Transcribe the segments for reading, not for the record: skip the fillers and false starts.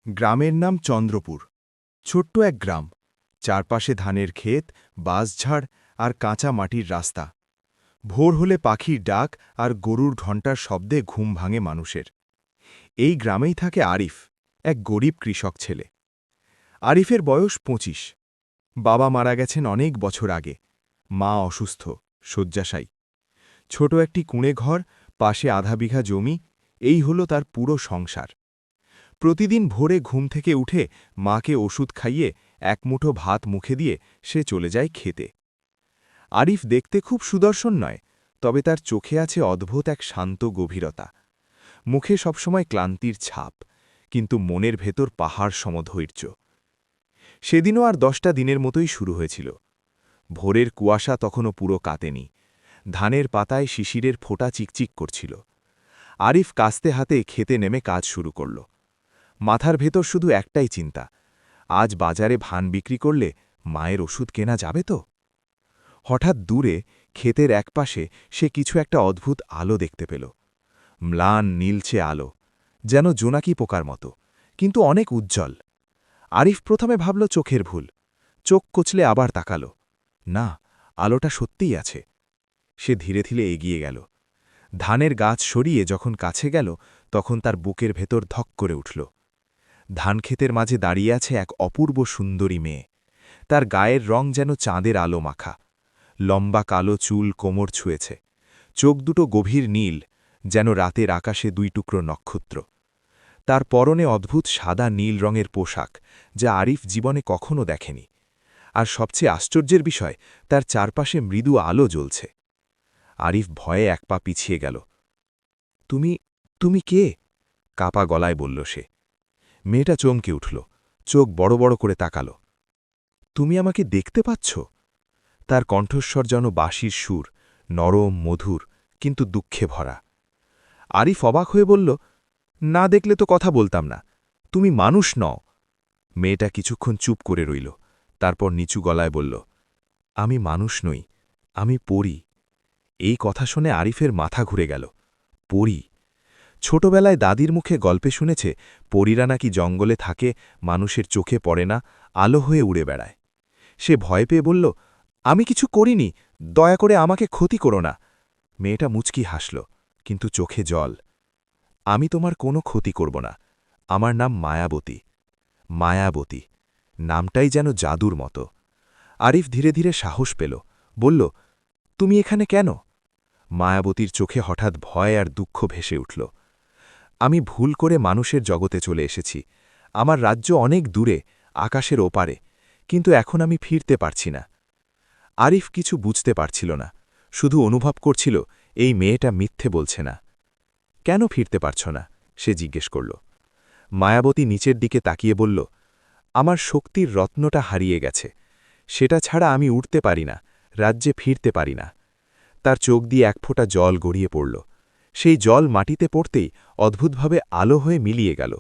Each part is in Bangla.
গ্রামের নাম চন্দ্রপুর। ছোট্ট এক গ্রাম, চারপাশে ধানের ক্ষেত, বাঁশঝাড় আর কাঁচা মাটির রাস্তা। ভোর হলে পাখির ডাক আর গরুর ঘণ্টার শব্দে ঘুম ভাঙে মানুষের। এই গ্রামেই থাকে আরিফ, এক গরিব কৃষক ছেলে। আরিফের বয়স ২৫। বাবা মারা গেছেন অনেক বছর আগে। মা অসুস্থ, শয্যাশায়ী। ছোট একটি কুঁড়ে ঘর, পাশে আধা বিঘা জমি, এই হল তার পুরো সংসার। প্রতিদিন ভোরে ঘুম থেকে উঠে মাকে ওষুধ খাইয়ে এক মুঠো ভাত মুখে দিয়ে সে চলে যায় খেতে। আরিফ দেখতে খুব সুদর্শন নয়, তবে তার চোখে আছে অদ্ভুত এক শান্ত গভীরতা। মুখে সবসময় ক্লান্তির ছাপ, কিন্তু মনের ভেতর পাহাড় সমধৈর্য। সেদিনও আর ১০টা দিনের মতোই শুরু হয়েছিল। ভোরের কুয়াশা তখনও পুরো কাতেনি। ধানের পাতায় শিশিরের ফোঁটা চিকচিক করছিল। আরিফ কাস্তে হাতে খেতে নেমে কাজ শুরু করল। মাথার ভেতর শুধু একটাই চিন্তা, আজ বাজারে ধান বিক্রি করলে মায়ের ওষুধ কেনা যাবে তো। হঠাৎ দূরে ক্ষেতের একপাশে সে কিছু একটা অদ্ভুত আলো দেখতে পেল। ম্লান নীলচে আলো, যেন জোনাকি পোকার মতো, কিন্তু অনেক উজ্জ্বল। আরিফ প্রথমে ভাবল চোখের ভুল। চোখ কচলে আবার তাকাল। না, আলোটা সত্যিই আছে। সে ধীরে ধীরে এগিয়ে গেল। ধানের গাছ সরিয়ে যখন কাছে গেল, তখন তার বুকের ভেতর ধক করে উঠল। ধানক্ষেতের মাঝে দাঁড়িয়ে আছে এক অপূর্ব সুন্দরী মেয়ে। তার গায়ের রং যেন চাঁদের আলো মাখা। লম্বা কালো চুল কোমর ছুঁয়েছে, চোখ দুটো গভীর নীল, যেন রাতের আকাশে ২ টুকরো নক্ষত্র। তার পরনে অদ্ভুত সাদা নীল রঙের পোশাক, যা আরিফ জীবনে কখনো দেখেনি। আর সবচেয়ে আশ্চর্যের বিষয়, তার চারপাশে মৃদু আলো জ্বলছে। আরিফ ভয়ে এক পা পিছিয়ে গেল। তুমি তুমি কে? কাপা গলায় বলল সে। মেয়েটা চমকে উঠল, চোখ বড় বড় করে তাকাল। তুমি আমাকে দেখতে পাচ্ছ? তার কণ্ঠস্বর যেন বাঁশির সুর, নরম মধুর, কিন্তু দুঃখে ভরা। আরিফ অবাক হয়ে বলল, না দেখলে তো কথা বলতাম না। তুমি মানুষ নও। মেয়েটা কিছুক্ষণ চুপ করে রইল, তারপর নিচু গলায় বলল, আমি মানুষ নই, আমি পরী। এই কথা শুনে আরিফের মাথা ঘুরে গেল। পরী! ছোটবেলায় দাদির মুখে গল্পে শুনেছে পরীরা নাকি জঙ্গলে থাকে, মানুষের চোখে পড়ে না, আলো হয়ে উড়ে বেড়ায়। সে ভয় পেয়ে বলল, আমি কিছু করিনি, দয়া করে আমাকে ক্ষতি করো না। মেয়েটা মুচকি হাসল, কিন্তু চোখে জল। আমি তোমার কোনো ক্ষতি করব না। আমার নাম মায়াবতী। মায়াবতী, নামটাই যেন জাদুর মতো। আরিফ ধীরে ধীরে সাহস পেল, বলল, তুমি এখানে কেন? মায়াবতীর চোখে হঠাৎ ভয় আর দুঃখ ভেসে উঠল। আমি ভুল করে মানুষের জগতে চলে এসেছি। আমার রাজ্য অনেক দূরে, আকাশের ওপারে, কিন্তু এখন আমি ফিরতে পারছি না। আরিফ কিছু বুঝতে পারছিল না, শুধু অনুভব করছিল এই মেয়েটা মিথ্যে বলছে না। কেন ফিরতে পারছ না? সে জিজ্ঞেস করল। মায়াবতী নিচের দিকে তাকিয়ে বলল, আমার শক্তির রত্নটা হারিয়ে গেছে। সেটা ছাড়া আমি উঠতে পারি না, রাজ্যে ফিরতে পারি না। তার চোখ দিয়ে এক ফোঁটা জল গড়িয়ে পড়ল। সেই জল মাটিতে পড়তেই অদ্ভুতভাবে আলো হয়ে মিলিয়ে গেল।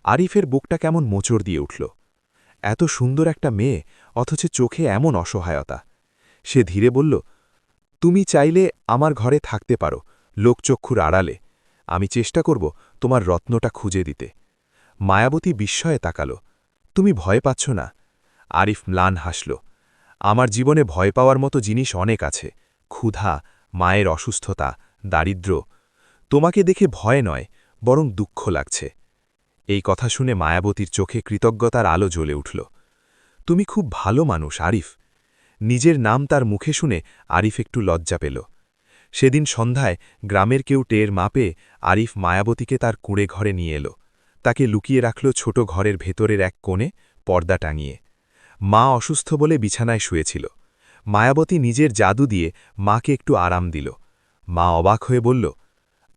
আরিফের বুকটা কেমন মোচড় দিয়ে উঠল। এত সুন্দর একটা মেয়ে, অথচ চোখে এমন অসহায়তা। সে ধীরে বলল, তুমি চাইলে আমার ঘরে থাকতে পারো, লোকচক্ষুর আড়ালে। আমি চেষ্টা করব তোমার রত্নটা খুঁজে দিতে। মায়াবতী বিস্ময়ে তাকাল। তুমি ভয় পাচ্ছ না? আরিফ ম্লান হাসল। আমার জীবনে ভয় পাওয়ার মতো জিনিস অনেক আছে, ক্ষুধা, মায়ের অসুস্থতা, দারিদ্র্য। তোমাকে দেখে ভয় নয়, বরং দুঃখ লাগছে। এই কথা শুনে মায়াবতীর চোখে কৃতজ্ঞতার আলো জ্বলে উঠল। তুমি খুব ভালো মানুষ, আরিফ। নিজের নাম তার মুখে শুনে আরিফ একটু লজ্জা পেল। সেদিন সন্ধ্যায় গ্রামের কেউ টের মাপে আরিফ মায়াবতীকে তার কুঁড়ে ঘরে নিয়ে এলো। তাকে লুকিয়ে রাখল ছোট ঘরের ভেতরের এক কোণে, পর্দা টাঙিয়ে। মা অসুস্থ বলে বিছানায় শুয়েছিল। মায়াবতী নিজের জাদু দিয়ে মাকে একটু আরাম দিল। মা অবাক হয়ে বলল,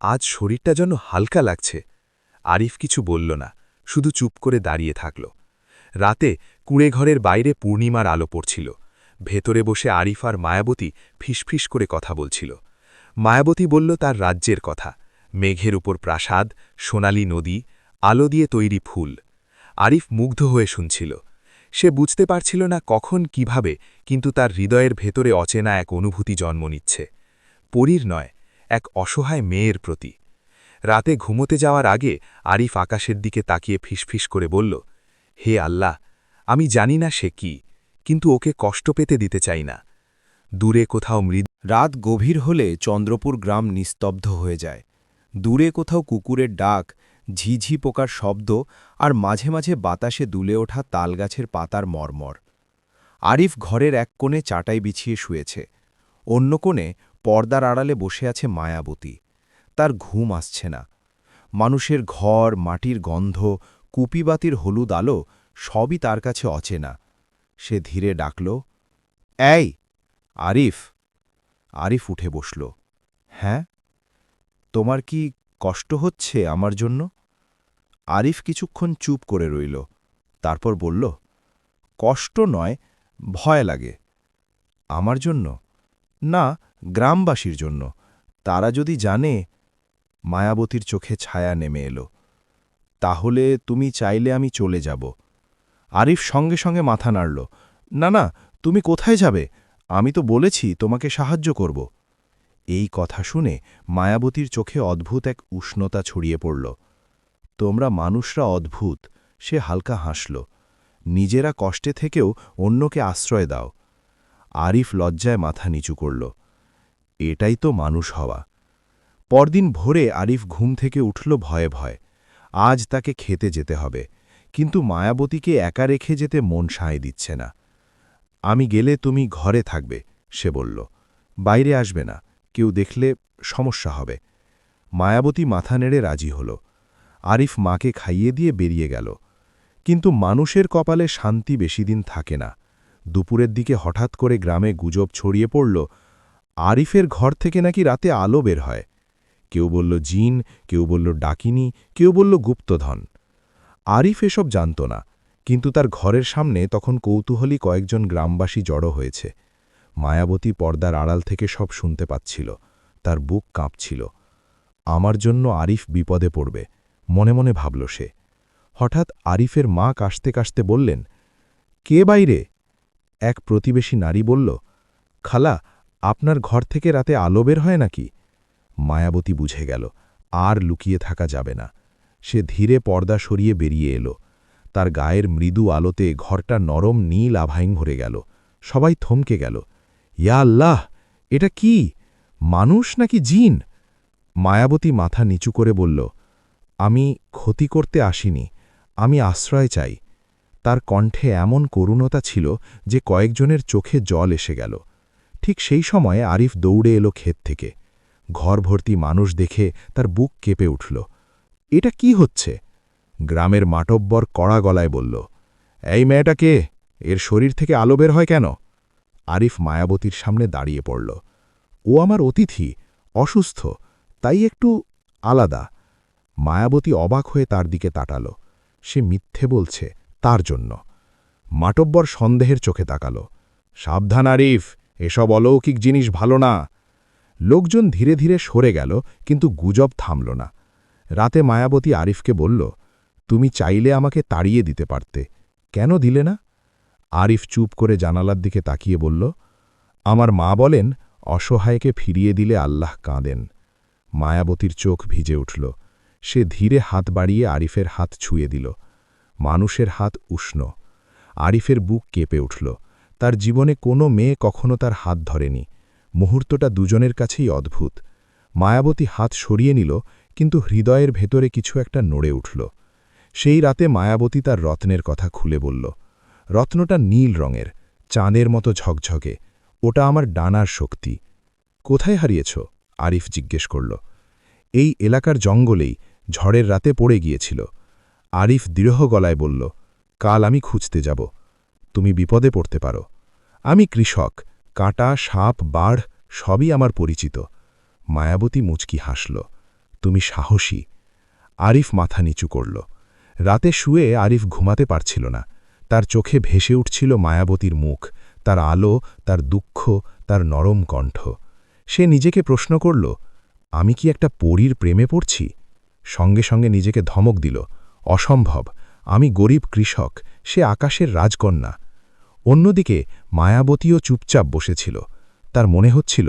আজ শরীরটা যেন হালকা লাগছে। আরিফ কিছু বলল না, শুধু চুপ করে দাঁড়িয়ে থাকল। রাতে কুঁড়েঘরের বাইরে পূর্ণিমার আলো পড়ছিল। ভেতরে বসে আরিফ আর মায়াবতী ফিসফিস করে কথা বলছিল। মায়াবতী বলল তার রাজ্যের কথা, মেঘের উপর প্রাসাদ, সোনালী নদী, আলো দিয়ে তৈরি ফুল। আরিফ মুগ্ধ হয়ে শুনছিল। সে বুঝতে পারছিল না কখন কিভাবে, কিন্তু তার হৃদয়ের ভেতরে অচেনা এক অনুভূতি জন্ম নিচ্ছে। পরীর নয়, এক অসহায় মেয়ের প্রতি। রাতে ঘুমোতে যাওয়ার আগে আরিফ আকাশের দিকে তাকিয়ে ফিসফিস করে বলল, হে আল্লাহ, আমি জানি না সে কি, কিন্তু ওকে কষ্ট পেতে দিতে চাই না। দূরে কোথাও রাত গভীর হলে চন্দ্রপুর গ্রাম নিস্তব্ধ হয়ে যায়। দূরে কোথাও কুকুরের ডাক, ঝিঝি পোকার শব্দ আর মাঝে মাঝে বাতাসে দুলে ওঠা তালগাছের পাতার মর্মর। আরিফ ঘরের এক কোণে চাটাই বিছিয়ে শুয়েছে। অন্য কোণে পর্দার আড়ালে বসে আছে মায়াবতী। তার ঘুম আসছে না। মানুষের ঘর, মাটির গন্ধ, কুপিবাতির হলুদ আলো সবই তার কাছে অচেনা। সে ধীরে ডাকল, এই আরিফ। আরিফ উঠে বসল। হ্যাঁ, তোমার কি কষ্ট হচ্ছে আমার জন্য? আরিফ কিছুক্ষণ চুপ করে রইল, তারপর বলল, কষ্ট নয়, ভয় লাগে। আমার জন্য? না, গ্রামবাসীর জন্য। তারা যদি জানে। মায়াবতীর চোখে ছায়া নেমে এলো। তাহলে তুমি চাইলে আমি চলে যাব। আরিফ সঙ্গে সঙ্গে মাথা নাড়ল। না না, তুমি কোথায় যাবে? আমি তো বলেছি তোমাকে সাহায্য করব। এই কথা শুনে মায়াবতীর চোখে অদ্ভুত এক উষ্ণতা ছড়িয়ে পড়ল। তোমরা মানুষরা অদ্ভুত, সে হালকা হাসল। নিজেরা কষ্টে থেকেও অন্যকে আশ্রয় দাও। আরিফ লজ্জায় মাথা নিচু করল। এটাই তো মানুষ হওয়া। পরদিন ভোরে আরিফ ঘুম থেকে উঠল ভয়ে ভয়ে। আজ তাকে খেতে যেতে হবে, কিন্তু মায়াবতীকে একা রেখে যেতে মন সায় দিচ্ছে না। আমি গেলে তুমি ঘরে থাকবে, সে বলল। বাইরে আসবে না, কেউ দেখলে সমস্যা হবে। মায়াবতী মাথা নেড়ে রাজি হল। আরিফ মাকে খাইয়ে দিয়ে বেরিয়ে গেল। কিন্তু মানুষের কপালে শান্তি বেশিদিন থাকে না। দুপুরের দিকে হঠাৎ করে গ্রামে গুজব ছড়িয়ে পড়ল, আরিফের ঘর থেকে নাকি রাতে আলো বের হয়। কেউ বলল জিন, কেউ বলল ডাকিনী, কেউ বলল গুপ্তধন। আরিফ এসব জানত না, কিন্তু তার ঘরের সামনে তখন কৌতূহলী কয়েকজন গ্রামবাসী জড়ো হয়েছে। মায়াবতী পর্দার আড়াল থেকে সব শুনতে পাচ্ছিল। তার বুক কাঁপছিল। আমার জন্য আরিফ বিপদে পড়বে, মনে মনে ভাবল সে। হঠাৎ আরিফের মা কাশতে কাশতে বললেন, কে বাইরে? এক প্রতিবেশী নারী বলল, খালা, আপনার ঘর থেকে রাতে আলো বের হয় নাকি? মায়াবতী বুঝে গেল, আর লুকিয়ে থাকা যাবে না। সে ধীরে পর্দা সরিয়ে বেরিয়ে এলো। তার গায়ের মৃদু আলোতে ঘরটা নরম নীল আভায় ভরে গেল। সবাই থমকে গেল। ইয়া আল্লাহ, এটা কি? মানুষ নাকি জিন? মায়াবতী মাথা নিচু করে বলল, আমি ক্ষতি করতে আসিনি, আমি আশ্রয় চাই। তার কণ্ঠে এমন করুণতা ছিল যে কয়েকজনের চোখে জল এসে গেল। ঠিক সেই সময়ে আরিফ দৌড়ে এলো ক্ষেত থেকে। ঘর ভর্তি মানুষ দেখে তার বুক কেঁপে উঠল। এটা কি হচ্ছে? গ্রামের মাটব্বর কড়া গলায় বলল, এই মেয়েটা কে? এর শরীর থেকে আলো বের হয় কেন? আরিফ মায়াবতীর সামনে দাঁড়িয়ে পড়ল। ও আমার অতিথি, অসুস্থ, তাই একটু আলাদা। মায়াবতী অবাক হয়ে তার দিকে তাকাল। সে মিথ্যে বলছে, তার জন্য। মাটব্বর সন্দেহের চোখে তাকাল। সাবধান আরিফ, এসব অলৌকিক জিনিস ভালো না। লোকজন ধীরে ধীরে সরে গেল, কিন্তু গুজব থামল না। রাতে মায়াবতী আরিফকে বলল, তুমি চাইলে আমাকে তাড়িয়ে দিতে পারতে, কেন দিলে না? আরিফ চুপ করে জানালার দিকে তাকিয়ে বলল, আমার মা বলেন, অসহায়কে ফিরিয়ে দিলে আল্লাহ কাঁদেন। মায়াবতীর চোখ ভিজে উঠল। সে ধীরে হাত বাড়িয়ে আরিফের হাত ছুঁয়ে দিল। মানুষের হাত উষ্ণ। আরিফের বুক কেঁপে উঠল। তার জীবনে কোনো মেয়ে কখনো তার হাত ধরেনি। মুহূর্তটা দুজনের কাছেই অদ্ভুত। মায়াবতী হাত সরিয়ে নিল, কিন্তু হৃদয়ের ভেতরে কিছু একটা নড়ে উঠল। সেই রাতে মায়াবতী তার রত্নের কথা খুলে বলল। রত্নটা নীল রঙের, চাঁদের মতো ঝকঝকে। ওটা আমার ডানার শক্তি। কোথায় হারিয়েছ? আরিফ জিজ্ঞেস করল। এই এলাকার জঙ্গলেই, ঝড়ের রাতে পড়ে গিয়েছিল। আরিফ দৃঢ় গলায় বলল, কাল আমি খুঁজতে যাব। তুমি বিপদে পড়তে পারো। আমি কৃষক, কাঁটা, সাপ, বাড় সবই আমার পরিচিত। মায়াবতী মুচকি হাসল। তুমি সাহসী। আরিফ মাথা নিচু করল। রাতে শুয়ে আরিফ ঘুমাতে পারছিল না। তার চোখে ভেসে উঠছিল মায়াবতীর মুখ, তার আলো, তার দুঃখ, তার নরম কণ্ঠ। সে নিজেকে প্রশ্ন করল, আমি কি একটা পরীর প্রেমে পড়ছি? সঙ্গে সঙ্গে নিজেকে ধমক দিল, অসম্ভব। আমি গরিব কৃষক, সে আকাশের রাজকন্যা। অন্যদিকে মায়াবতীও চুপচাপ বসেছিল। তার মনে হচ্ছিল,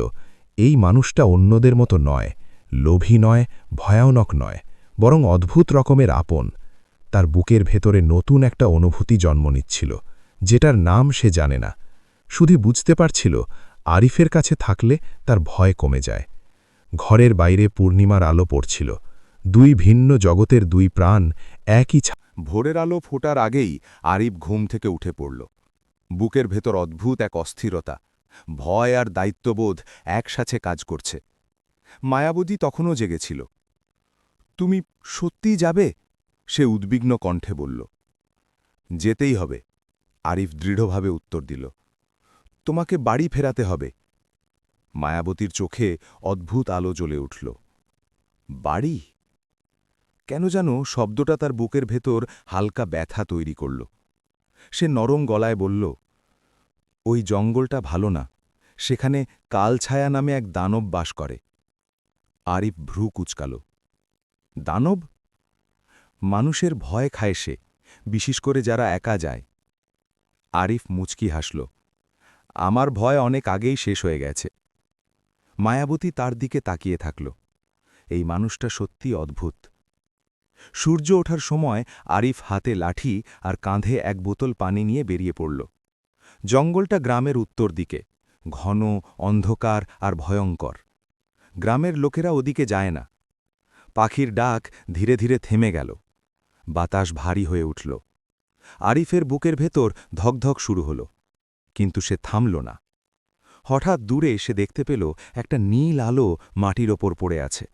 এই মানুষটা অন্যদের মতো নয়, লোভী নয়, ভয়ানক নয়, বরং অদ্ভুত রকমের আপন। তার বুকের ভেতরে নতুন একটা অনুভূতি জন্ম নিচ্ছিল, যেটার নাম সে জানে না। শুধু বুঝতে পারছিল আরিফের কাছে থাকলে তার ভয় কমে যায়। ঘরের বাইরে পূর্ণিমার আলো পড়ছিল। দুই ভিন্ন জগতের দুই প্রাণ একই ভোরের আলো ফোটার আগেই আরিফ ঘুম থেকে উঠে পড়ল। বুকের ভেতর অদ্ভুত এক অস্থিরতা, ভয় আর দায়িত্ববোধ একসাথে কাজ করছে। মায়াবতী তখনও জেগেছিল। তুমি সত্যিই যাবে? সে উদ্বিগ্ন কণ্ঠে বলল। যেতেই হবে, আরিফ দৃঢ়ভাবে উত্তর দিল। তোমাকে বাড়ি ফেরাতে হবে। মায়াবতীর চোখে অদ্ভুত আলো জ্বলে উঠল। বাড়ি? কেন যেন শব্দটা তার বুকের ভেতর হালকা ব্যথা তৈরি করল। সে নরম গলায় বলল, ওই জঙ্গলটা ভালো না, সেখানে কালছায়া নামে এক দানব বাস করে। আরিফ ভ্রু কুচকাল। দানব? মানুষের ভয় খায় সে, বিশেষ করে যারা একা যায়। আরিফ মুচকি হাসল। আমার ভয় অনেক আগেই শেষ হয়ে গেছে। মায়াবতী তার দিকে তাকিয়ে থাকল। এই মানুষটা সত্যি অদ্ভুত। সূর্য ওঠার সময় আরিফ হাতে লাঠি আর কাঁধে এক বোতল পানি নিয়ে বেরিয়ে পড়ল। জঙ্গলটা গ্রামের উত্তর দিকে, ঘন, অন্ধকার আর ভয়ঙ্কর। গ্রামের লোকেরা ওদিকে যায় না। পাখির ডাক ধীরে ধীরে থেমে গেল। বাতাস ভারী হয়ে উঠল। আরিফের বুকের ভেতর ধকধক শুরু হল, কিন্তু সে থামল না। হঠাৎ দূরে সে দেখতে পেল একটা নীল আলো মাটির ওপর পড়ে আছে।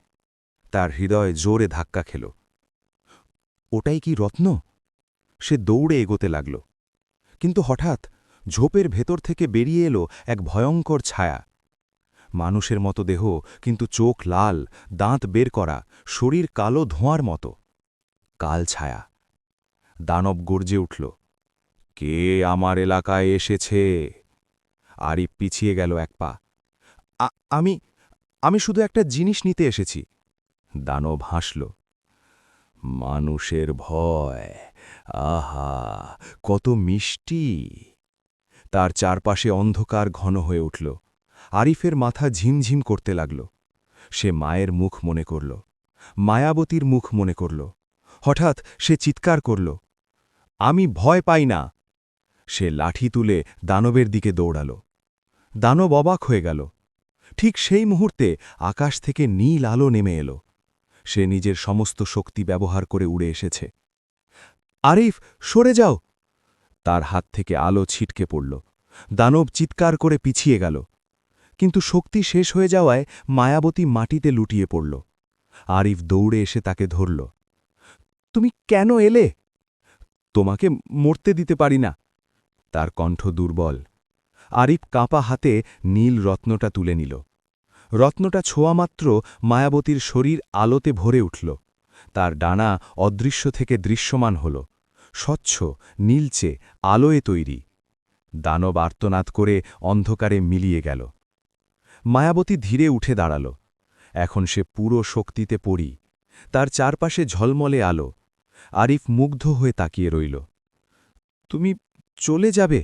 তার হৃদয় জোরে ধাক্কা খেল। ওটাই কি রত্ন? সে দৌড়ে এগোতে লাগল। কিন্তু হঠাৎ ঝোপের ভেতর থেকে বেরিয়ে এলো এক ভয়ঙ্কর ছায়া। মানুষের মতো দেহ, কিন্তু চোখ লাল, দাঁত বের করা, শরীর কালো ধোঁয়ার মতো। কাল ছায়া। দানব গর্জে উঠল। কে আমার এলাকায় এসেছে? আরিফ পিছিয়ে গেল এক পা। আমি আমি শুধু একটা জিনিস নিতে এসেছি। দানব হাসল। মানুষের ভয়, আহা, কত মিষ্টি! তার চারপাশে অন্ধকার ঘন হয়ে উঠল। আরিফের মাথা ঝিমঝিম করতে লাগল। সে মায়ের মুখ মনে করল, মায়াবতীর মুখ মনে করল। হঠাৎ সে চিৎকার করল, আমি ভয় পাই না! সে লাঠি তুলে দানবের দিকে দৌড়াল। দানব অবাক হয়ে গেল। ঠিক সেই মুহূর্তে আকাশ থেকে নীল আলো নেমে এলো। সে নিজের সমস্ত শক্তি ব্যবহার করে উড়ে এসেছে। আরিফ, সরে যাও! তার হাত থেকে আলো ছিটকে পড়ল। দানব চিৎকার করে পিছিয়ে গেল। কিন্তু শক্তি শেষ হয়ে যাওয়ায় মায়াবতী মাটিতে লুটিয়ে পড়ল। আরিফ দৌড়ে এসে তাকে ধরল। তুমি কেন এলে? তোমাকে মরতে দিতে পারি না। তার কণ্ঠ দুর্বল। আরিফ কাঁপা হাতে নীল রত্নটা তুলে নিল। রত্নটা ছোঁয়ামাত্র মায়াবতীর শরীর আলোতে ভরে উঠল। তার ডানা অদৃশ্য থেকে দৃশ্যমান হল, স্বচ্ছ, নীলচে, আলোয় তৈরি। দানব আর্তনাদ করে অন্ধকারে মিলিয়ে গেল। মায়াবতী ধীরে উঠে দাঁড়াল। এখন সে পুরো শক্তিতে পড়ি। তার চারপাশে ঝলমলে আলো। আরিফ মুগ্ধ হয়ে তাকিয়ে রইল। তুমি চলে যাবে?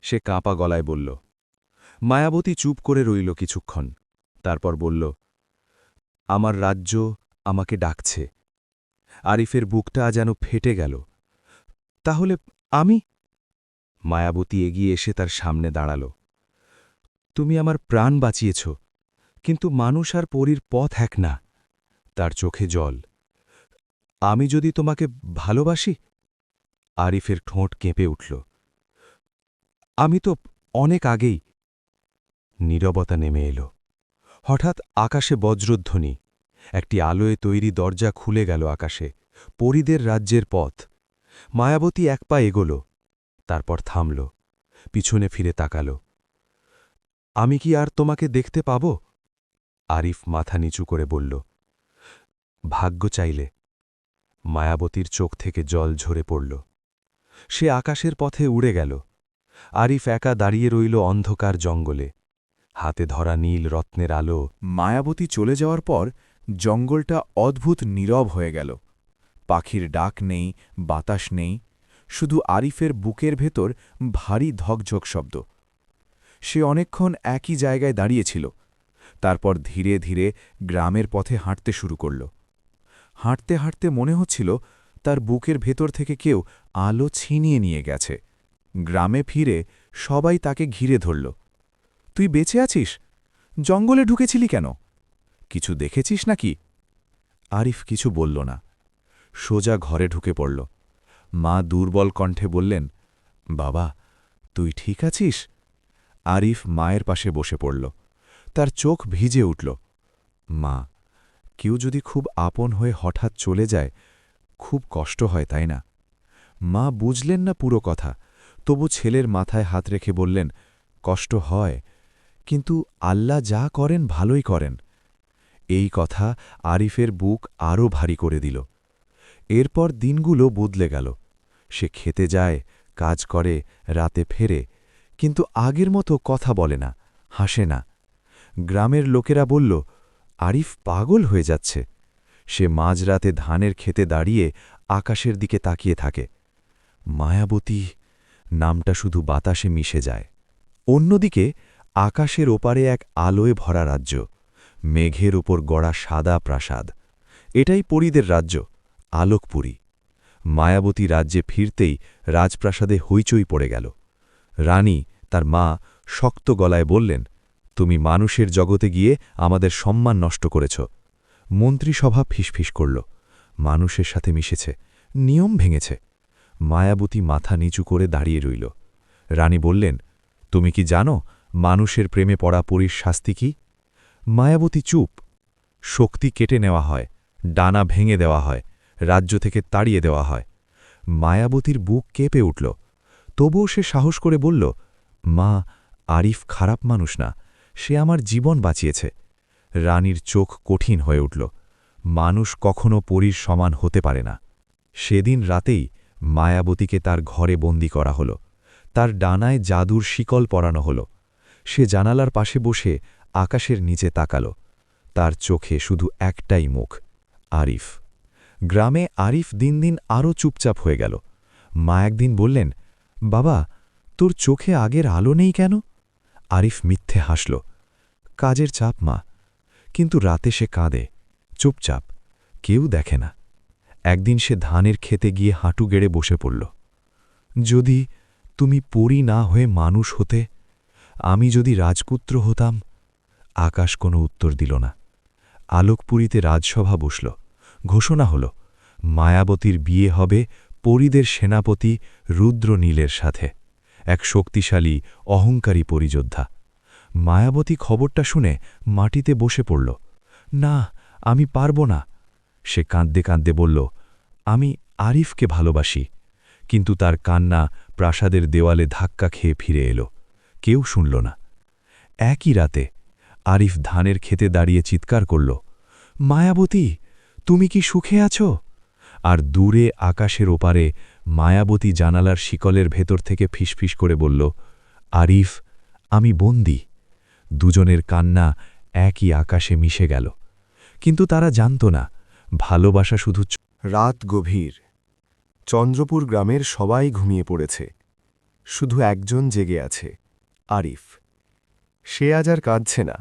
সে কাঁপা গলায় বলল। মায়াবতী চুপ করে রইল কিছুক্ষণ, তারপর বলল, আমার রাজ্য আমাকে ডাকছে। আরিফের বুকটা যেন ফেটে গেল। তাহলে আমি? মায়াবতী এগিয়ে এসে তার সামনে দাঁড়াল। তুমি আমার প্রাণ বাঁচিয়েছ, কিন্তু মানুষ আর পরীর পথ এক না। তার চোখে জল। আমি যদি তোমাকে ভালোবাসি? আরিফের ঠোঁট কেঁপে উঠল। আমি তো অনেক আগেই। নীরবতা নেমে এলো। হঠাৎ আকাশে বজ্রধ্বনি। একটি আলোয় তৈরি দরজা খুলে গেল আকাশে, পরীদের রাজ্যের পথ। মায়াবতী এক পা এগোল, তারপর থামল, পিছনে ফিরে তাকাল। আমি কি আর তোমাকে দেখতে পাব? আরিফ মাথা নিচু করে বলল, ভাগ্য চাইলে। মায়াবতীর চোখ থেকে জল ঝরে পড়ল। সে আকাশের পথে উড়ে গেল। আরিফ একা দাঁড়িয়ে রইল অন্ধকার জঙ্গলে, হাতে ধরা নীল রত্নের আলো। মায়াবতী চলে যাওয়ার পর জঙ্গলটা অদ্ভুত নীরব হয়ে গেল। পাখির ডাক নেই, বাতাস নেই, শুধু আরিফের বুকের ভেতর ভারী ধকঝক শব্দ। সে অনেকক্ষণ একই জায়গায় দাঁড়িয়েছিল। তারপর ধীরে ধীরে গ্রামের পথে হাঁটতে শুরু করল। হাঁটতে হাঁটতে মনে হচ্ছিল তার বুকের ভেতর থেকে কেউ আলো ছিনিয়ে নিয়ে গেছে। গ্রামে ফিরে সবাই তাকে ঘিরে ধরল। তুই বেঁচে আছিস? জঙ্গলে ঢুকেছিলি কেন? কিছু দেখেছিস নাকি? আরিফ কিছু বলল না, সোজা ঘরে ঢুকে পড়ল। মা দুর্বল কণ্ঠে বললেন, বাবা, তুই ঠিক আছিস? আরিফ মায়ের পাশে বসে পড়ল। তার চোখ ভিজে উঠল। মা, কেউ যদি খুব আপন হয়ে হঠাৎ চলে যায়, খুব কষ্ট হয়, তাই না? মা বুঝলেন না পুরো কথা, তবু ছেলের মাথায় হাত রেখে বললেন, কষ্ট হয়, কিন্তু আল্লাহ যা করেন ভালোই করেন। এই কথা আরিফের বুক আরও ভারী করে দিল। এরপর দিনগুলো বদলে গেল। সে খেতে যায়, কাজ করে, রাতে ফেরে, কিন্তু আগের মতো কথা বলে না, হাসে না। গ্রামের লোকেরা বলল, আরিফ পাগল হয়ে যাচ্ছে। সে মাঝরাতে ধানের খেতে দাঁড়িয়ে আকাশের দিকে তাকিয়ে থাকে। মায়াবতী নামটা শুধু বাতাসে মিশে যায়। অন্যদিকে আকাশের ওপারে এক আলোয় ভরা রাজ্য, মেঘের ওপর গড়া সাদা প্রাসাদ। এটাই পরীদের রাজ্য, আলোকপুরী। মায়াবতী রাজ্যে ফিরতেই রাজপ্রাসাদে হইচই পড়ে গেল। রানী, তার মা, শক্ত গলায় বললেন, তুমি মানুষের জগতে গিয়ে আমাদের সম্মান নষ্ট করেছ। মন্ত্রিসভা ফিসফিস করল, মানুষের সাথে মিশেছে, নিয়ম ভেঙেছে। মায়াবতী মাথা নিচু করে দাঁড়িয়ে রইল। রানী বললেন, তুমি কি জানো মানুষের প্রেমে পড়া পরীর শাস্তি কি? মায়াবতী চুপ। শক্তি কেটে নেওয়া হয়, ডানা ভেঙে দেওয়া হয়, রাজ্য থেকে তাড়িয়ে দেওয়া হয়। মায়াবতীর বুক কেঁপে উঠল, তবুও সে সাহস করে বলল, মা, আরিফ খারাপ মানুষ না, সে আমার জীবন বাঁচিয়েছে। রানীর চোখ কঠিন হয়ে উঠল। মানুষ কখনো পরীর সমান হতে পারে না। সেদিন রাতেই মায়াবতীকে তার ঘরে বন্দি করা হল। তার ডানায় জাদুর শিকল পরানো হল। সে জানালার পাশে বসে আকাশের নিচে তাকাল। তার চোখে শুধু একটাই মুখ, আরিফ। গ্রামে আরিফ দিন দিন আরও চুপচাপ হয়ে গেল। মা একদিন বললেন, বাবা, তোর চোখে আগের আলো নেই কেন? আরিফ মিথ্যে হাসল, কাজের চাপ মা। কিন্তু রাতে সে কাঁদে, চুপচাপ, কেউ দেখে না। একদিন সে ধানের খেতে গিয়ে হাঁটু গেড়ে বসে পড়ল। যদি তুমি পরী না হয়ে মানুষ হতে, আমি যদি রাজপুত্র হতাম। আকাশ কোনো উত্তর দিল না। আলোকপুরীতে রাজসভা বসল। ঘোষণা হল, মায়াবতীর বিয়ে হবে পরীদের সেনাপতি রুদ্রনীলের সাথে, এক শক্তিশালী অহংকারী পরিযোদ্ধা। মায়াবতী খবরটা শুনে মাটিতে বসে পড়ল। না, আমি পারব না। সে কাঁদতে কাঁদতে বলল, আমি আরিফকে ভালোবাসি। কিন্তু তার কান্না প্রাসাদের দেওয়ালে ধাক্কা খেয়ে ফিরে এলো। কেউ শুনল না। একই রাতে আরিফ ধানের খেতে দাঁড়িয়ে চিৎকার করল, মায়াবতী, তুমি কি সুখে আছো? আর দূরে আকাশের ওপারে মায়াবতী জানালার শিকলের ভেতর থেকে ফিসফিস করে বলল, আরিফ, আমি বন্দী। দুজনের কান্না একই আকাশে মিশে গেল। কিন্তু তারা জানত না, ভালোবাসা শুধু। রাত গভীর। চন্দ্রপুর গ্রামের সবাই ঘুমিয়ে পড়েছে, শুধু একজন জেগে আছে, আরিফ। সে আজ আর কাঁদছে না,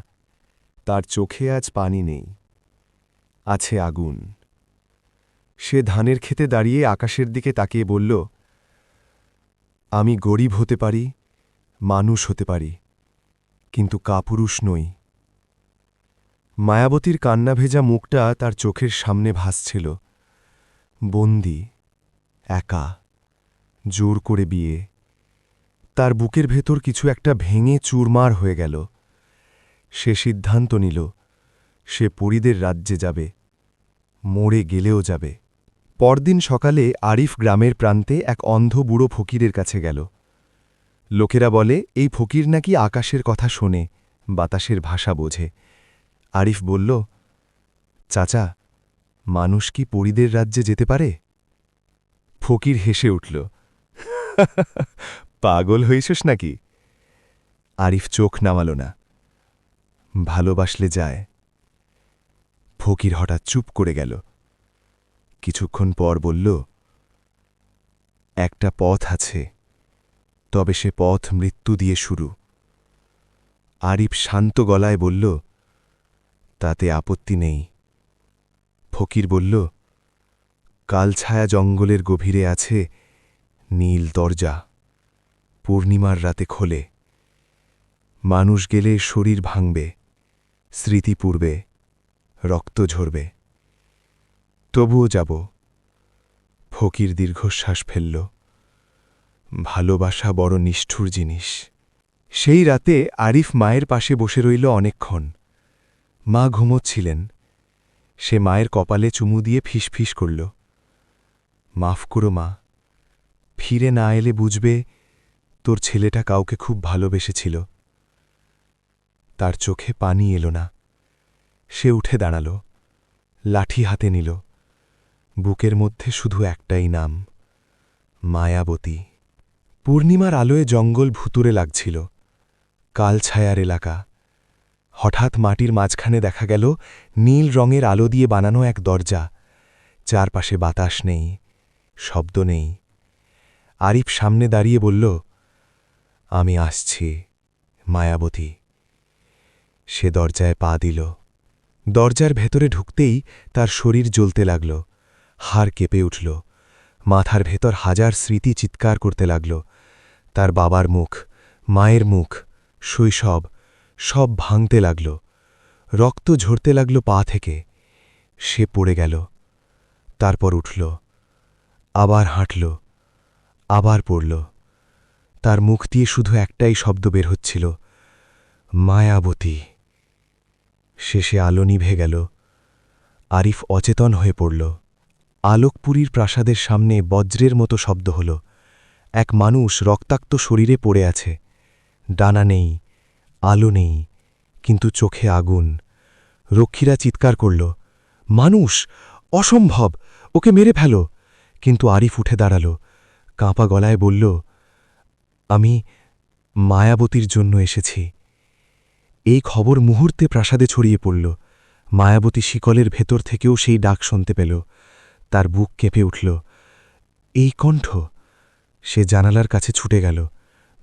তার চোখে আজ পানি নেই, আছে আগুন। সে ধানের খেতে দাঁড়িয়ে আকাশের দিকে তাকিয়ে বলল, আমি গরিব হতে পারি, মানুষ হতে পারি, কিন্তু কাপুরুষ নই। মায়াবতীর কান্না ভেজা মুখটা তার চোখের সামনে ভাসছিল। বন্দি, একা, জোর করে বিয়ে। তার বুকের ভেতর কিছু একটা ভেঙে চুরমার হয়ে গেল। সে সিদ্ধান্ত নিল, সে পরীদের রাজ্যে যাবে, মরে গেলেও যাবে। পরদিন সকালে আরিফ গ্রামের প্রান্তে এক অন্ধ বুড়ো ফকিরের কাছে গেল। লোকেরা বলে, এই ফকির নাকি আকাশের কথা শোনে, বাতাসের ভাষা বোঝে। আরিফ বলল, চাচা, মানুষ কি পরীদের রাজ্যে যেতে পারে? ফকির হেসে উঠল, পাগল হয়েছিস নাকি? আরিফ চোখ নামাল না। ভালোবাসলে যায়। ফকির হঠাৎ চুপ করে গেল। কিছুক্ষণ পর বলল, একটা পথ আছে, তবে সে পথ মৃত্যু দিয়ে শুরু। আরিফ শান্ত গলায় বলল, তাতে আপত্তি নেই। ফকির বলল, কালছায়া জঙ্গলের গভীরে আছে নীল দরজা, পূর্ণিমার রাতে খোলে। মানুষ গেলে শরীর ভাঙবে, স্মৃতি পুড়বে, রক্ত ঝরবে। তবুও যাব। ফকির দীর্ঘশ্বাস ফেলল। ভালোবাসা বড় নিষ্ঠুর জিনিস। সেই রাতে আরিফ মায়ের পাশে বসে রইল অনেকক্ষণ। মা ঘুমোচ্ছিলেন। সে মায়ের কপালে চুমু দিয়ে ফিসফিস করল, মাফ করো মা, ফিরে না এলে বুঝবে তোর ছেলেটা কাউকে খুব ভালোবেসেছিল। তার চোখে পানি এলো না। সে উঠে দাঁড়াল, লাঠি হাতে নিল। বুকের মধ্যে শুধু একটাই নাম, মায়াবতী। পূর্ণিমার আলোয় জঙ্গল ভুতুরে লাগছিল, কালছায়ার এলাকা। হঠাৎ মাটির মাঝখানে দেখা গেল নীল রঙের আলো দিয়ে বানানো এক দরজা। চারপাশে বাতাস নেই, শব্দ নেই। আরিফ সামনে দাঁড়িয়ে বলল, আমি আসছি মায়াবতী। সে দরজায় পা দিল। দরজার ভেতরে ঢুকতেই তার শরীর জ্বলতে লাগল, হাড় কেঁপে উঠল। মাথার ভেতর হাজার স্মৃতি চিৎকার করতে লাগল। তার বাবার মুখ, মায়ের মুখ, শৈশব, সব ভাঙতে লাগল। রক্ত ঝরতে লাগল পা থেকে। সে পড়ে গেল, তারপর উঠল, আবার হাঁটল, আবার পড়ল। তার মুখ দিয়ে শুধু একটাই শব্দ বের হচ্ছিল, মায়াবতী। শেষে আলো নিভে গেল। আরিফ অচেতন হয়ে পড়ল। আলোকপুরীর প্রাসাদের সামনে বজ্রের মতো শব্দ হল। এক মানুষ রক্তাক্ত শরীরে পড়ে আছে। ডানা নেই, আলো নেই, কিন্তু চোখে আগুন। রক্ষীরা চিৎকার করল, মানুষ, অসম্ভব, ওকে মেরে ফেল। কিন্তু আরিফ উঠে দাঁড়াল, কাঁপা গলায় বলল, আমি মায়াবতীর জন্য এসেছি। এই খবর মুহূর্তে প্রাসাদে ছড়িয়ে পড়ল। মায়াবতী শিকলের ভেতর থেকেও সেই ডাক শুনতে পেল। তার বুক কেঁপে উঠল। এই কণ্ঠ! সে জানালার কাছে ছুটে গেল।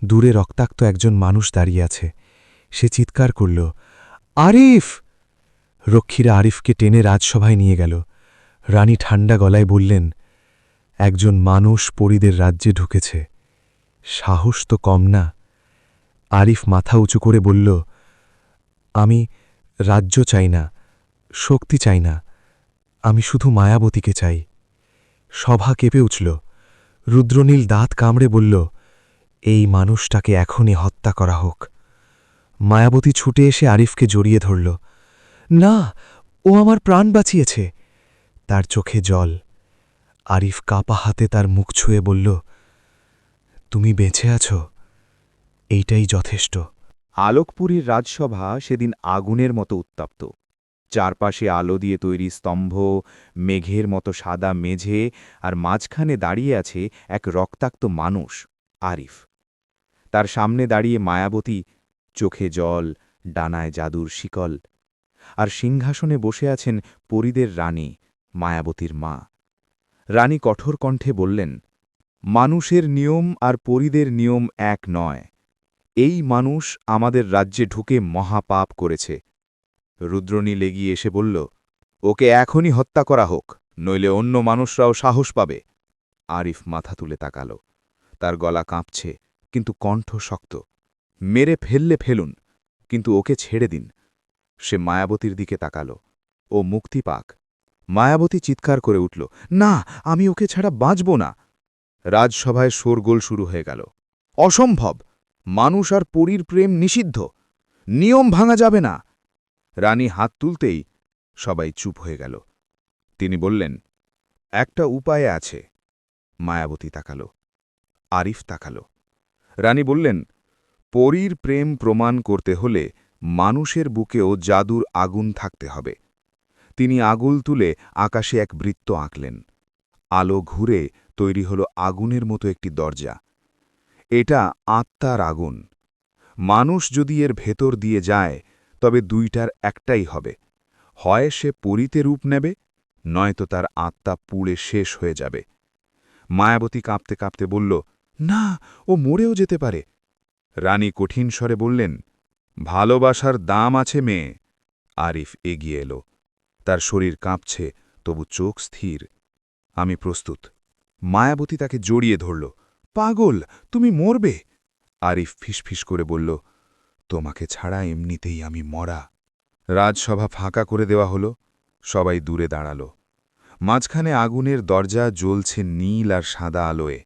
দূরে রক্তাক্ত একজন মানুষ দাঁড়িয়ে আছে। সে চিৎকার করল, আরিফ! রক্ষীরা আরিফকে টেনে রাজসভায় নিয়ে গেল। রানী ঠান্ডা গলায় বললেন, একজন মানুষ পরীদের রাজ্যে ঢুকেছে। সাহস তো কম না। আরিফ মাথা উঁচু করে বলল, আমি রাজ্য চাই না, শক্তি চাই না, আমি শুধু মায়াবতীকে চাই। সভা কেঁপে উঠল। রুদ্রনীল দাঁত কামড়ে বলল, এই মানুষটাকে এখনই হত্যা করা হোক। মায়াবতী ছুটে এসে আরিফকে জড়িয়ে ধরল। না, ও আমার প্রাণ বাঁচিয়েছে। তার চোখে জল। আরিফ কাপা হাতে তার মুখ ছুঁয়ে বলল, তুমি বেঁচে আছো, এইটাই যথেষ্ট। আলোকপুরীর রাজসভা সেদিন আগুনের মতো উত্তপ্ত। চারপাশে আলো দিয়ে তৈরি স্তম্ভ, মেঘের মতো সাদা মেঝে, আর মাঝখানে দাঁড়িয়ে আছে এক রক্তাক্ত মানুষ, আরিফ। তার সামনে দাঁড়িয়ে মায়াবতী, চোখে জল, ডানায় জাদুর শিকল। আর সিংহাসনে বসে আছেন পরীদের রানী, মায়াবতীর মা। রানী কঠোর কণ্ঠে বললেন, মানুষের নিয়ম আর পরীদের নিয়ম এক নয়। এই মানুষ আমাদের রাজ্যে ঢুকে মহাপাপ করেছে। রুদ্রনীল এগিয়ে এসে বলল, ওকে এখনই হত্যা করা হোক, নইলে অন্য মানুষরাও সাহস পাবে। আরিফ মাথা তুলে তাকাল। তার গলা কাঁপছে, কিন্তু কণ্ঠ শক্ত। মেরে ফেললে ফেলুন, কিন্তু ওকে ছেড়ে দিন। সে মায়াবতীর দিকে তাকাল, ও মুক্তি পাক। মায়াবতী চিৎকার করে উঠল, না, আমি ওকে ছাড়া বাঁচব না। রাজসভায় শোরগোল শুরু হয়ে গেল। অসম্ভব! মানুষ আর পরীর প্রেম নিষিদ্ধ, নিয়ম ভাঙা যাবে না। রানী হাত তুলতেই সবাই চুপ হয়ে গেল। তিনি বললেন, একটা উপায় আছে। মায়াবতী তাকাল, আরিফ তাকাল। রানী বললেন, পরীর প্রেম প্রমাণ করতে হলে মানুষের বুকেও জাদুর আগুন থাকতে হবে। তিনি আগুল তুলে আকাশে এক বৃত্ত আঁকলেন। আলো ঘুরে তৈরি হল আগুনের মতো একটি দরজা। এটা আত্মার আগুন। মানুষ যদি এর ভেতর দিয়ে যায়, তবে দুইটার একটাই হবে, হয় সে পরীতে রূপ নেবে, নয়তো তার আত্মা পুড়ে শেষ হয়ে যাবে। মায়াবতী কাঁপতে কাঁপতে বলল, না, ও মরেও যেতে পারে। রানী কঠিন স্বরে বললেন, ভালোবাসার দাম আছে মেয়ে, আরিফ এগিয়ে এলো। তার শরীর কাঁপছে, তবু চোখ স্থির। আমি প্রস্তুত। মায়াবতী তাকে জড়িয়ে ধরল। পাগল, তুমি মরবে। আরিফ ফিসফিস করে বলল, তোমাকে ছাড়া এমনিতেই আমি মরা। রাজসভা ফাঁকা করে দেওয়া হলো। সবাই দূরে দাঁড়াল। মাঝখানে আগুনের দরজা জ্বলছে নীল আর সাদা আলোয়।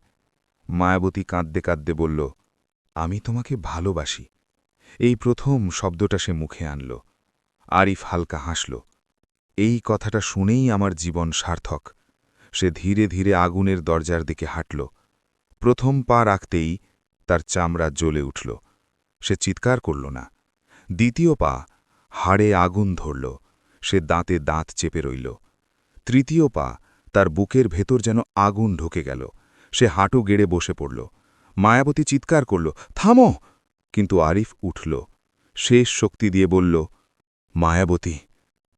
মায়াবতী কাঁদতে কাঁদতে বলল, আমি তোমাকে ভালোবাসি। এই প্রথম শব্দটা সে মুখে আনল। আরিফ হালকা হাসল। এই কথাটা শুনেই আমার জীবন সার্থক। সে ধীরে ধীরে আগুনের দরজার দিকে হাঁটল। প্রথম পা রাখতেই তার চামড়া জ্বলে উঠল। সে চিৎকার করল না। দ্বিতীয় পা, হাড়ে আগুন ধরল। সে দাঁতে দাঁত চেপে রইল। তৃতীয় পা, তার বুকের ভেতর যেন আগুন ঢুকে গেল। সে হাঁটু গেড়ে বসে পড়ল। মায়াবতী চিৎকার করল, থামো! কিন্তু আরিফ উঠল। শেষ শক্তি দিয়ে বলল, মায়াবতী।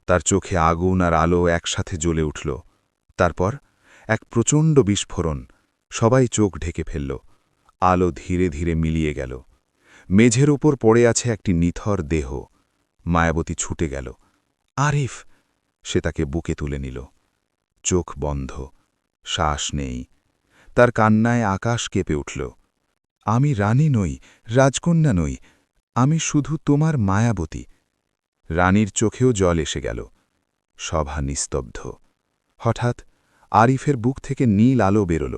তার চোখে আগুন আর আলো একসাথে জ্বলে উঠল। তারপর এক প্রচণ্ড বিস্ফোরণ। সবাই চোখ ঢেকে ফেলল। আলো ধীরে ধীরে মিলিয়ে গেল। মেঝের ওপর পড়ে আছে একটি নিথর দেহ। মায়াবতী ছুটে গেল। আরিফ! সে তাকে বুকে তুলে নিল। চোখ বন্ধ, শ্বাস নেই। তার কান্নায় আকাশ কেঁপে উঠল। আমি রানী নই, রাজকন্যা নই, আমি শুধু তোমার মায়াবতী। রানীর চোখেও জল এসে গেল। সভা নিস্তব্ধ। হঠাৎ আরিফের বুক থেকে নীল আলো বেরোল।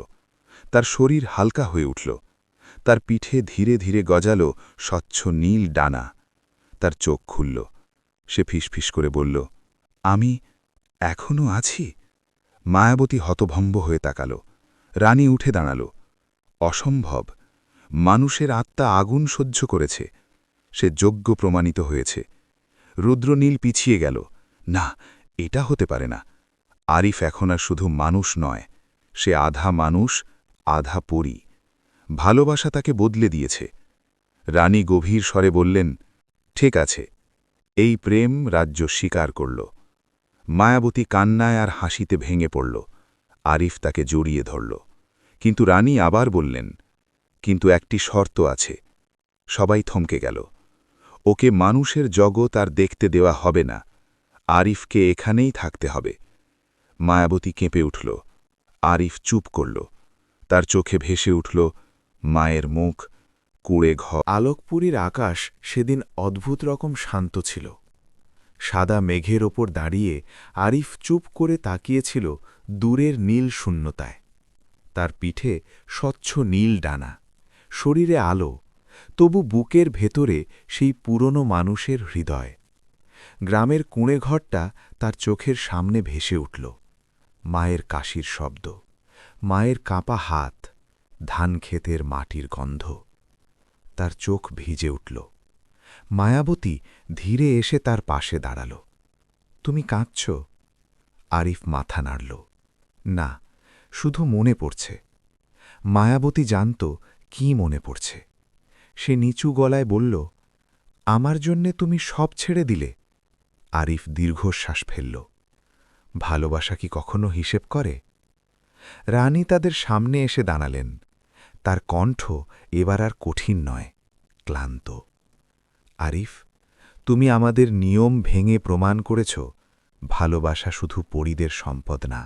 তার শরীর হালকা হয়ে উঠল। তার পিঠে ধীরে ধীরে গজালো স্বচ্ছ নীল ডানা। তার চোখ খুলল। সে ফিসফিস করে বলল, আমি এখনও আছি। মায়াবতী হতভম্ব হয়ে তাকাল। রানী উঠে দাঁড়াল। অসম্ভব! মানুষের আত্মা আগুন সহ্য করেছে। সে যোগ্য প্রমাণিত হয়েছে। রুদ্রনীল পিছিয়ে গেল। না, এটা হতে পারে না। আরিফ এখন আর শুধু মানুষ নয়, সে আধা মানুষ, আধা পরী। ভালোবাসা তাকে বদলে দিয়েছে। রানী গভীর স্বরে বললেন, ঠিক আছে। এই প্রেম রাজ্য স্বীকার করল। মায়াবতী কান্নায় আর হাসিতে ভেঙে পড়ল। আরিফ তাকে জড়িয়ে ধরল। কিন্তু রানী আবার বললেন, কিন্তু একটি শর্ত আছে। সবাই থমকে গেল। ওকে মানুষের জগৎ আর দেখতে দেওয়া হবে না। আরিফকে এখানেই থাকতে হবে। মায়াবতী কেঁপে উঠল। আরিফ চুপ করল। তার চোখে ভেসে উঠল মায়ের মুখ, কুড়ে ঘর। আলোকপুরীর আকাশ সেদিন অদ্ভুত রকম শান্ত ছিল। সাদা মেঘের ওপর দাঁড়িয়ে আরিফ চুপ করে তাকিয়েছিল দূরের নীল শূন্যতায়। তার পিঠে স্বচ্ছ নীল ডানা, শরীরে আলো, তবু বুকের ভেতরে সেই পুরনো মানুষের হৃদয়। গ্রামের কুঁড়েঘরটা তার চোখের সামনে ভেসে উঠল। মায়ের কাশির শব্দ, মায়ের কাঁপা হাত, ধানক্ষেতের মাটির গন্ধ। তার চোখ ভিজে উঠল। মায়াবতী ধীরে এসে তার পাশে দাঁড়াল। তুমি কাঁদছ? আরিফ মাথা নাড়ল। না, শুধু মনে পড়ছে। মায়াবতী জানত কি মনে পড়ছে। সে নিচু গলায় বলল, আমার জন্যে তুমি সব ছেড়ে দিলে? আরিফ দীর্ঘশ্বাস ফেলল। ভালোবাসা কি কখনো হিসেব করে? রানী তাদের সামনে এসে দাঁড়ালেন। তার কণ্ঠ এবার আর কঠিন নয়, ক্লান্ত। আরিফ, তুমি আমাদের নিয়ম ভেঙে প্রমাণ করেছ ভালোবাসা শুধু পরীদের সম্পদ না।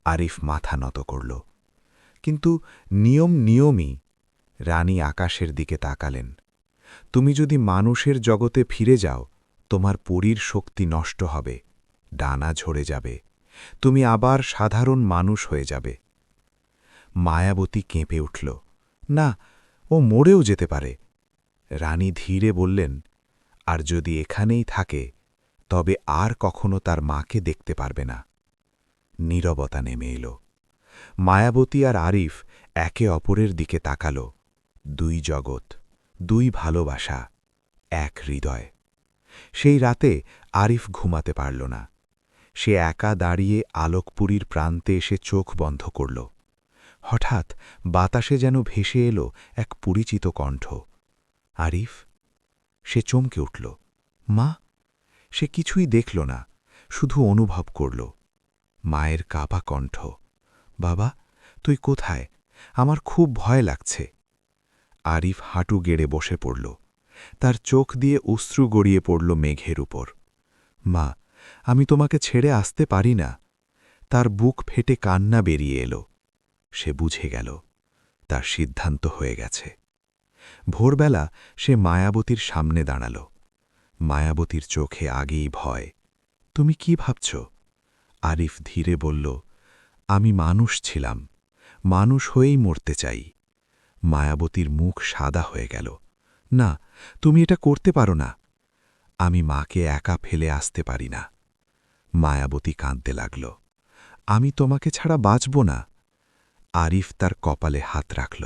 আরিফ মাথা নত করল। কিন্তু নিয়ম নিয়মই। রানী আকাশের দিকে তাকালেন। তুমি যদি মানুষের জগতে ফিরে যাও, তোমার পরীর শক্তি নষ্ট হবে, ডানা ঝরে যাবে, তুমি আবার সাধারণ মানুষ হয়ে যাবে। মায়াবতী কেঁপে উঠল। না, ও মরেও যেতে পারে। রানী ধীরে বললেন, আর যদি এখানেই থাকে, তবে আর কখনো তার মাকে দেখতে পারবে না। নীরবতা নেমে এল। মায়াবতী আর আরিফ একে অপরের দিকে তাকাল। দুই জগৎ, দুই ভালোবাসা, এক হৃদয়। সেই রাতে আরিফ ঘুমাতে পারল না। সে একা দাঁড়িয়ে আলোকপুরীর প্রান্তে এসে চোখ বন্ধ করল। হঠাৎ বাতাসে যেন ভেসে এলো এক পরিচিত কণ্ঠ। আরিফ! সে চমকে উঠল। মা! সে কিছুই দেখল না, শুধু অনুভব করল। মায়ের কাঁপা কণ্ঠ। বাবা, তুই কোথায়? আমার খুব ভয় লাগছে। আরিফ হাঁটু গেড়ে বসে পড়ল। তার চোখ দিয়ে অশ্রু গড়িয়ে পড়ল মেঘের উপর। মা, আমি তোমাকে ছেড়ে আসতে পারি না। তার বুক ফেটে কান্না বেরিয়ে এলো। সে বুঝে গেল তার সিদ্ধান্ত হয়ে গেছে। ভোরবেলা সে মায়াবতীর সামনে দাঁড়াল। মায়াবতীর চোখে আগেই ভয়। তুমি কি ভাবছ? আরিফ ধীরে বলল, আমি মানুষ ছিলাম, মানুষ হয়েই মরতে চাই। মায়াবতীর মুখ সাদা হয়ে গেল। না, তুমি এটা করতে পারো না। আমি মাকে একা ফেলে আসতে পারি না। মায়াবতী কাঁদতে লাগল। আমি তোমাকে ছাড়া বাঁচব না। আরিফ তার কপালে হাত রাখল।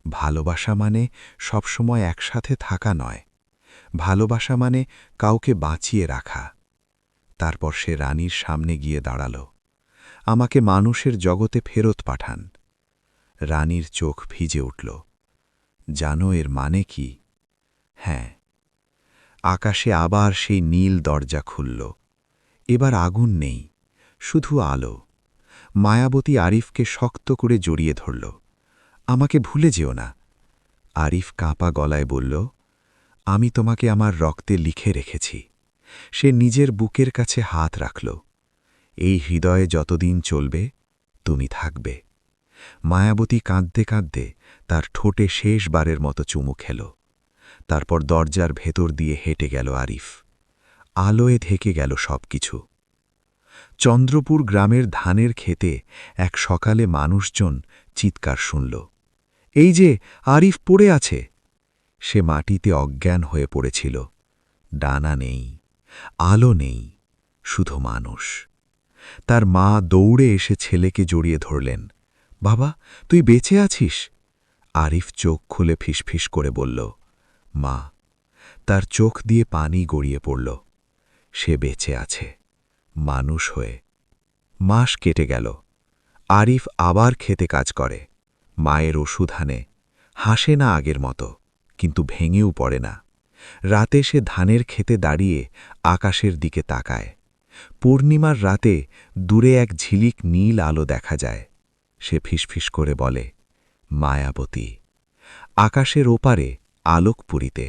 ভালোবাসা মানে সবসময় একসাথে থাকা নয়, ভালোবাসা মানে কাউকে বাঁচিয়ে রাখা। তারপর সে রানীর সামনে গিয়ে দাঁড়াল। আমাকে মানুষের জগতে ফেরত পাঠান। রানীর চোখ ভিজে উঠল। জানো এর মানে কি? হ্যাঁ। আকাশে আবার সেই নীল দরজা খুলল। এবার আগুন নেই, শুধু আলো। মায়াবতী আরিফকে শক্ত করে জড়িয়ে ধরল। আমাকে ভুলে যেও না। আরিফ কাঁপা গলায় বলল, আমি তোমাকে আমার রক্তে লিখে রেখেছি। সে নিজের বুকের কাছে হাত রাখল। এই হৃদয়ে যতদিন চলবে তুমি থাকবে। মায়াবতী কাঁদতে কাঁদতে তার ঠোঁটে শেষবারের মতো চুমু খেল। তারপর দরজার ভেতর দিয়ে হেঁটে গেল আরিফ। আলোয় ঢেকে গেল সবকিছু। চন্দ্রপুর গ্রামের ধানের ক্ষেতে এক সকালে মানুষজন চিৎকার শুনল, এই যে আরিফ পড়ে আছে। সে মাটিতে অজ্ঞান হয়ে পড়েছিল। ডানা নেই, আলো নেই, শুধু মানুষ। তার মা দৌড়ে এসে ছেলেকে জড়িয়ে ধরলেন। বাবা, তুই বেঁচে আছিস? আরিফ চোখ খুলে ফিসফিস করে বলল, মা। তার চোখ দিয়ে পানি গড়িয়ে পড়ল। সে বেঁচে আছে, মানুষ হয়ে। মাস কেটে গেল। আরিফ আবার খেতে কাজ করে, মায়ের ওষুধ আনে। হাসে না আগের মতো, কিন্তু ভেঙেও পড়ে না। রাতে সে ধানের খেতে দাঁড়িয়ে আকাশের দিকে তাকায়। পূর্ণিমার রাতে দূরে এক ঝিলিক নীল আলো দেখা যায়। সে ফিসফিস করে বলে, মায়াবতী। আকাশের ওপারে আলোকপুরীতে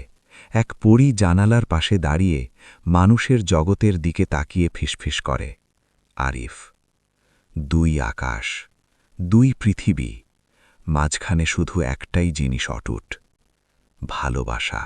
এক পরী জানালার পাশে দাঁড়িয়ে মানুষের জগতের দিকে তাকিয়ে ফিসফিস করে, আরিফ। দুই আকাশ, দুই পৃথিবী, মাঝখানে শুধু একটাই জিনিস অটুট, ভালোবাসা।